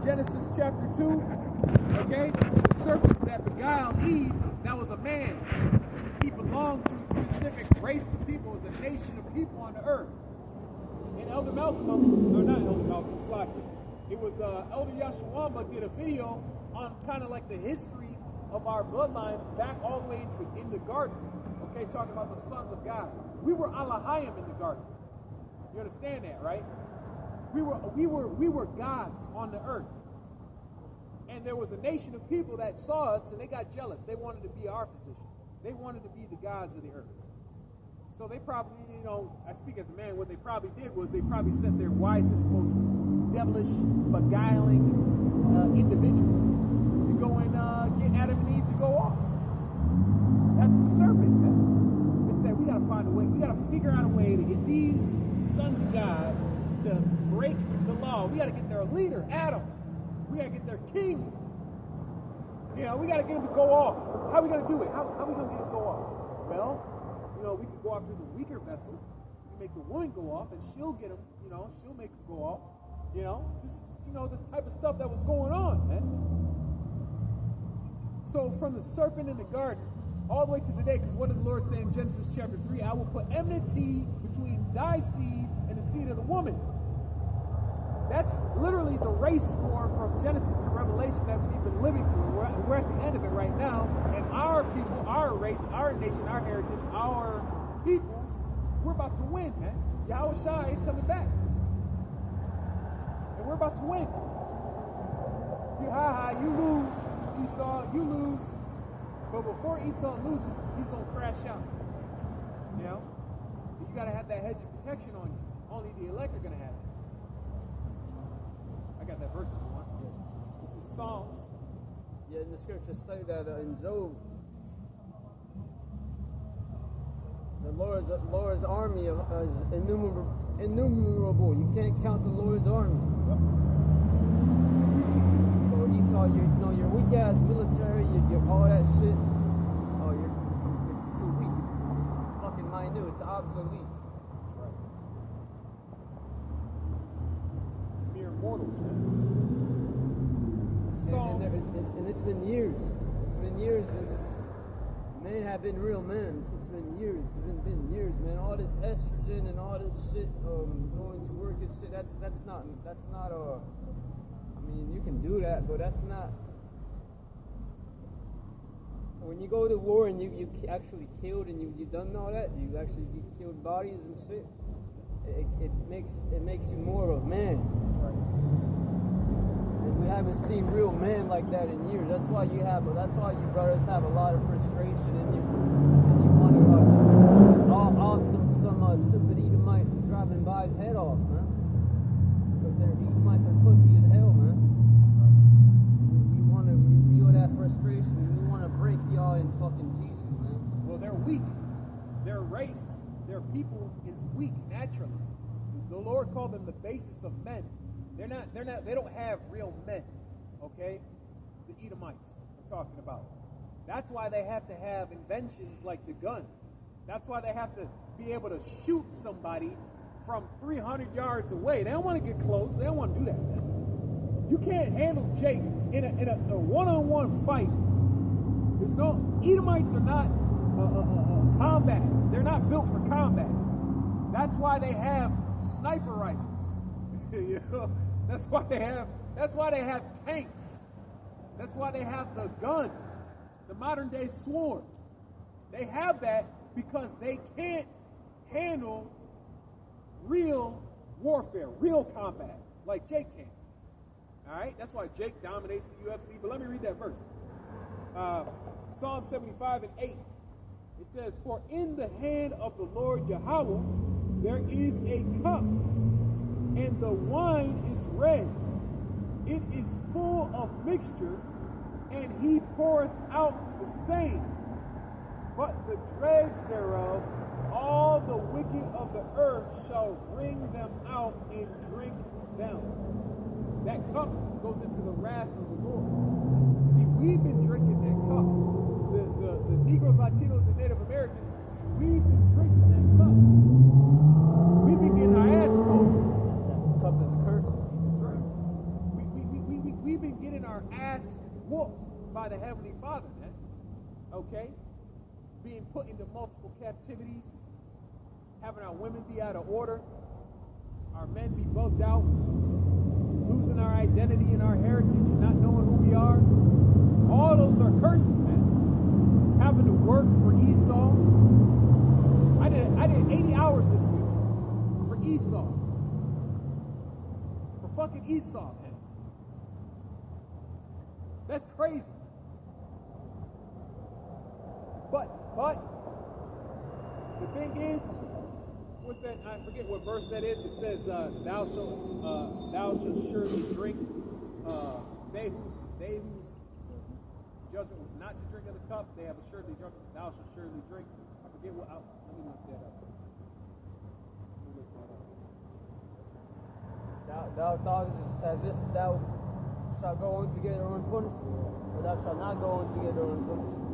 Genesis chapter 2, okay? The serpent that beguiled Eve, that was a man. He belonged to a specific race of people, it was a nation of people on the earth. And Elder Malcolm, or not Elder Malcolm, Slocky, it was Elder Yashawamba did a video on kind of like the history of our bloodline back all the way in the garden, okay, talking about the sons of God. We were Alahayim in the garden. You understand that, right? We were gods on the earth. And there was a nation of people that saw us and they got jealous. They wanted to be our position. They wanted to be the gods of the earth. So they probably, you know, I speak as a man, what they probably did was they probably sent their wisest, most devilish, beguiling individual to go and get Adam and Eve to go off. That's the serpent. They said, we got to find a way, we got to figure out a way to get these sons of God to break the law. We got to get their leader, Adam. We got to get their king. You know, we got to get him to go off. How are we going to do it? How are we going to get him to go off? Well, you know, we could go after the weaker vessel. We make the woman go off, and she'll get him. You know, she'll make him go off. You know, this type of stuff that was going on, man. So from the serpent in the garden all the way to the day, because what did the Lord say in Genesis chapter 3? I will put enmity between thy seed and the seed of the woman. That's literally the race war from Genesis to Revelation that we've been living through. We're at the end of it right now, and our people, our race, our nation, our heritage, our peoples, we're about to win, man. Yahweh Shai is coming back. And we're about to win. You lose, Esau, you lose. But before Esau loses, he's going to crash out. You know? You got to have that hedge of protection on you. Only the elect are going to have it. I got that verse if you want. This is Psalms. Yeah, and the scriptures say that in Job, the Lord's army is innumerable. You can't count the Lord's army. Yep. So Esau, your weak ass military, your all that shit. Oh, it's too weak. It's fucking minute. It's obsolete. Right. Mere mortals, man. And it's been years. It's been years since men have been real men. It's been years. It's been years, man. All this estrogen and all this shit, going to work and shit. That's not. I mean, you can do that, but that's not. When you go to war and you actually killed and you done all that, you actually killed bodies and shit. It makes you more of a man. And we haven't seen real men like that in years. That's why you brothers have a lot of frustration and you want to off some stupid Edomite driving by his head off, man. Because their Edomites are pussy as hell, man. We want to feel that frustration. We want to break y'all in fucking pieces, man. Well, they're weak. Their race, their people is weak naturally. The Lord called them the basis of men. They don't have real men, okay? The Edomites I'm talking about. That's why they have to have inventions like the gun. That's why they have to be able to shoot somebody from 300 yards away. They don't want to get close. They don't want to do that, man. You can't handle Jake in a one-on-one fight. Edomites are not combat. They're not built for combat. That's why they have sniper rifles. You know? That's why they have tanks. That's why they have the gun, the modern day sword. They have that because they can't handle real warfare, real combat, like Jake can. All right? That's why Jake dominates the UFC. But let me read that verse. Psalm 75 and 8. It says, for in the hand of the Lord Yahweh there is a cup, and the wine is red. It is full of mixture, and he poureth out the same. But the dregs thereof, all the wicked of the earth shall bring them out and drink them. That cup goes into the wrath of the Lord. See, we've been drinking that cup. The Negroes, Latinos, and Native Americans, we've been drinking that cup. We've been getting our ass whooped. The cup is a curse. That's right. our ass whooped by the Heavenly Father, man. Okay? Being put into multiple captivities, having our women be out of order, our men be bugged out, losing our identity and our heritage and not knowing who we are. All those are curses, man. Having to work for Esau. I did 80 hours this week for Esau. For fucking Esau, man. That's crazy. But the thing is, what's that? I forget what verse that is. It says, "Thou shalt surely drink." They whose judgment was not to drink of the cup, they have assuredly drunk. Thou shalt surely drink. I forget what. Let me look that up. Thou thoughtest as if thou shalt go on together unpunished, or thou shalt not go on together unpunished.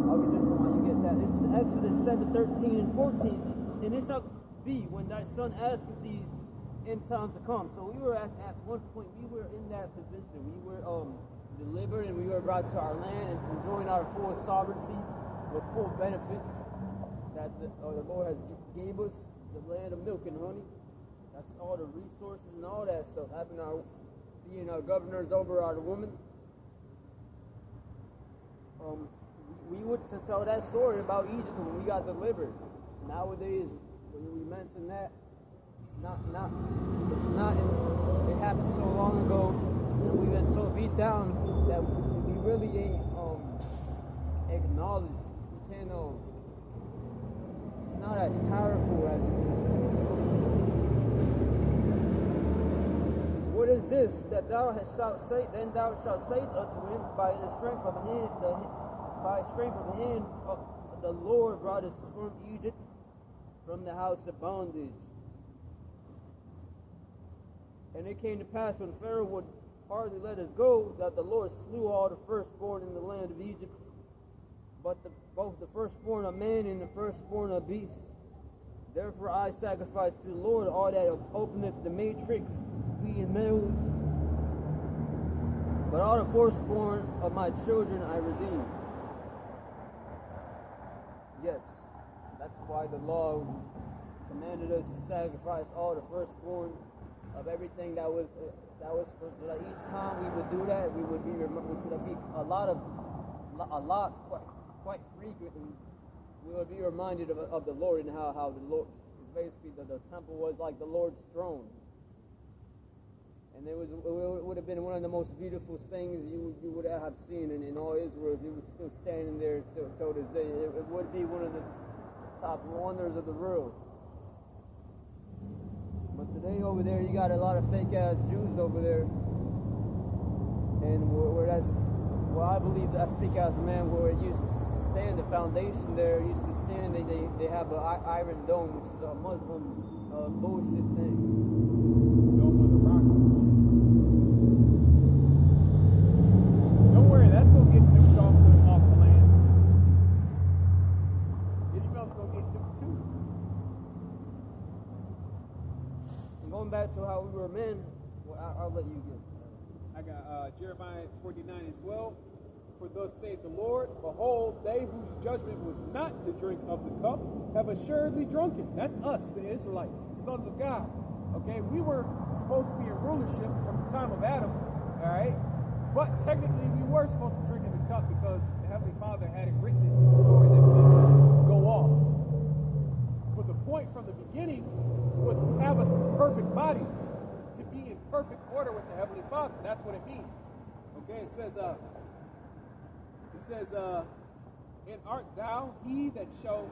I'll get this one while you get that. This is Exodus 7:13 and 14. And it shall be when thy son asketh thee in time to come. So we were at one point, we were in that position. We were delivered and we were brought to our land and enjoying our full sovereignty with full benefits that the Lord has gave us, the land of milk and honey. That's all the resources and all that stuff. Being our governors over our women. We would tell that story about Egypt when we got delivered. Nowadays, when we mention that, it happened so long ago, and we've been so beat down that we really ain't acknowledged. We can't, it's not as powerful as it is. What is this that thou shalt say? Then thou shalt say unto him, by the strength of the hand of the Lord brought us from Egypt, from the house of bondage. And it came to pass when Pharaoh would hardly let us go, that the Lord slew all the firstborn in the land of Egypt, but both the firstborn of man and the firstborn of beast. Therefore I sacrifice to the Lord all that openeth the matrix, and males, but all the firstborn of my children I redeem. Yes, that's why the law commanded us to sacrifice all the firstborn of everything that was for each time we would do that, which would be quite frequently. We would be reminded of the Lord and how the Lord, basically the temple was like the Lord's throne. And it would have been one of the most beautiful things you would have seen in all Israel if it was still standing there till this day. It would be one of the top wonders of the world. But today over there, you got a lot of fake-ass Jews over there. And I believe that's fake-ass man, where it used to stand, the foundation there used to stand, they have an iron dome, which is a Muslim bullshit thing. Dome of the rock. Don't worry, that's going to get nuked off the land. Ishmael's going to get nuked too. And going back to how we were men, well, I'll let you get. I got Jeremiah 49 and 12. For thus saith the Lord, behold, they whose judgment was not to drink of the cup have assuredly drunken. That's us, the Israelites, the sons of God. Okay, we were supposed to be in rulership from the time of Adam, all right? But technically, we were supposed to drink in the cup because the Heavenly Father had it written into the story that we didn't go off. But the point from the beginning was to have us in perfect bodies, to be in perfect order with the Heavenly Father. That's what it means. Okay, it says, and art thou he that shall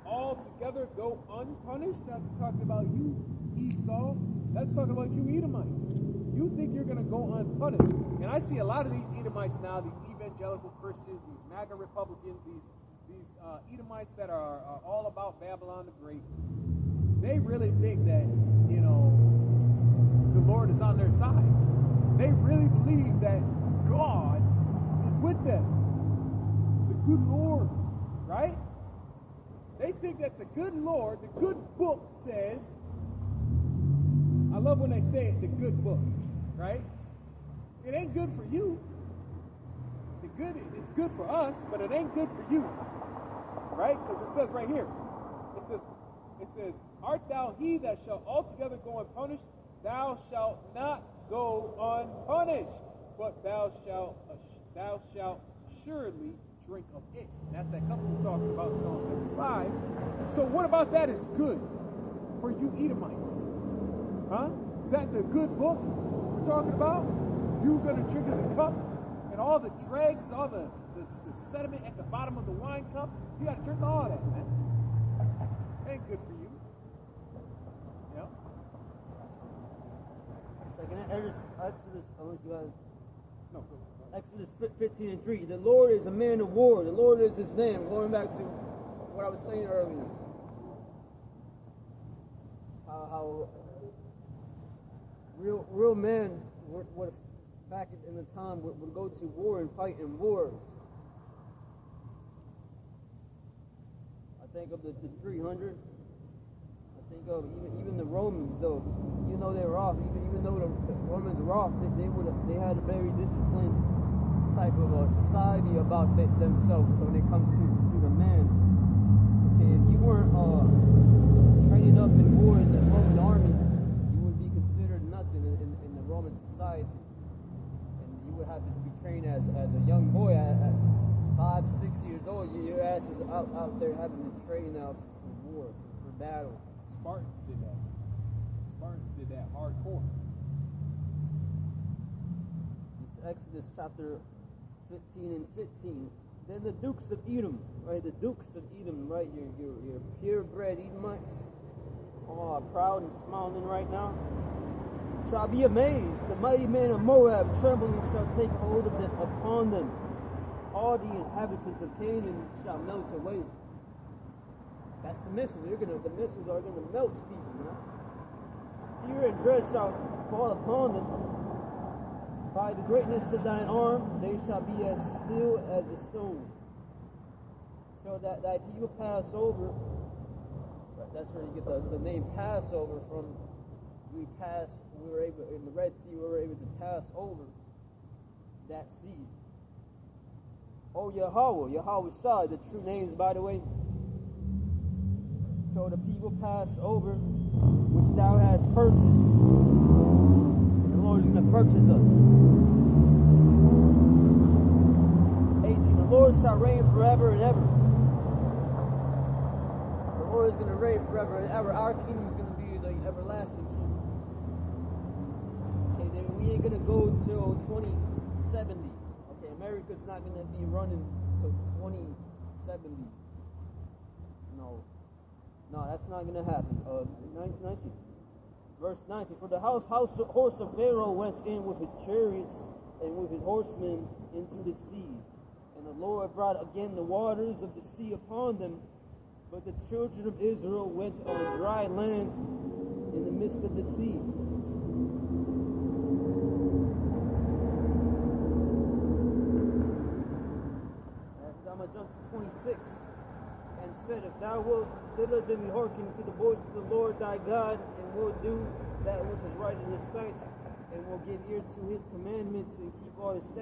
altogether go unpunished? That's talking about you, Esau. That's talking about you, Edomites. You think you're going to go unpunished. And I see a lot of these Edomites now, these evangelical Christians, these MAGA Republicans, these Edomites that are all about Babylon the Great. They really think that, the Lord is on their side. They really believe that God is with them. Good Lord, right? They think that the good Lord, the good book says, I love when they say it, the good book, right? it ain't good for you. It's good for us, but it ain't good for you. Right? Because it says right here, it says, art thou he that shall altogether go unpunished? Thou shalt not go unpunished, but thou shalt surely drink of it. That's that cup we're talking about, Psalm 75. So what about that is good for you Edomites? Huh? Is that the good book we're talking about? You're going to drink of the cup and all the dregs, all the sediment at the bottom of the wine cup? You got to drink all that, man. Ain't good for you. Yeah. Second, Exodus, unless you guys. No. Exodus 15:3. The Lord is a man of war. The Lord is his name. Going back to what I was saying earlier. How real men would back in the time would go to war and fight in wars. I think of the 300. I think of even the Romans, though. Even though they were off, even though the Romans were off, they had a very disciplined type of a society about themselves when it comes to the man. Okay, if you weren't training up in war in the Roman army, you would be considered nothing in the Roman society. And you would have to be trained as a young boy at 5, 6 years old. Your ass is out there having to train out for war, for battle. Spartans did that. Spartans did that hardcore. This Exodus chapter 15 and 15. Then the Dukes of Edom, right? The Dukes of Edom, right? Your purebred Edomites, all proud and smiling right now. Shall be amazed. The mighty men of Moab trembling shall take hold of them upon them. All the inhabitants of Canaan shall melt away. That's the missiles. The missiles are gonna melt people, man. Fear and dread shall fall upon them. By the greatness of thine arm, they shall be as still as a stone. So that thy people pass over. That's where you get the name Passover from. We were able in the Red Sea. We were able to pass over that sea. Oh Yahweh Shah, the true names, by the way. So the people pass over, which thou hast purchased. And the Lord is going to purchase us. 18. The Lord shall reign forever and ever. The Lord is going to reign forever and ever. Our kingdom is going to be the everlasting kingdom. Okay, then we ain't going to go till 2070. Okay, America's not going to be running till 2070. No, that's not going to happen. 19. Verse 19. For the horse of Pharaoh went in with his chariots and with his horsemen into the sea. And the Lord brought again the waters of the sea upon them. But the children of Israel went on dry land in the midst of the sea. I'm going to jump to 26. And said, if thou wilt diligently hearken to the voice of the Lord thy God, and will do that which is right in his sight, and will give ear to his commandments, and keep all his statutes,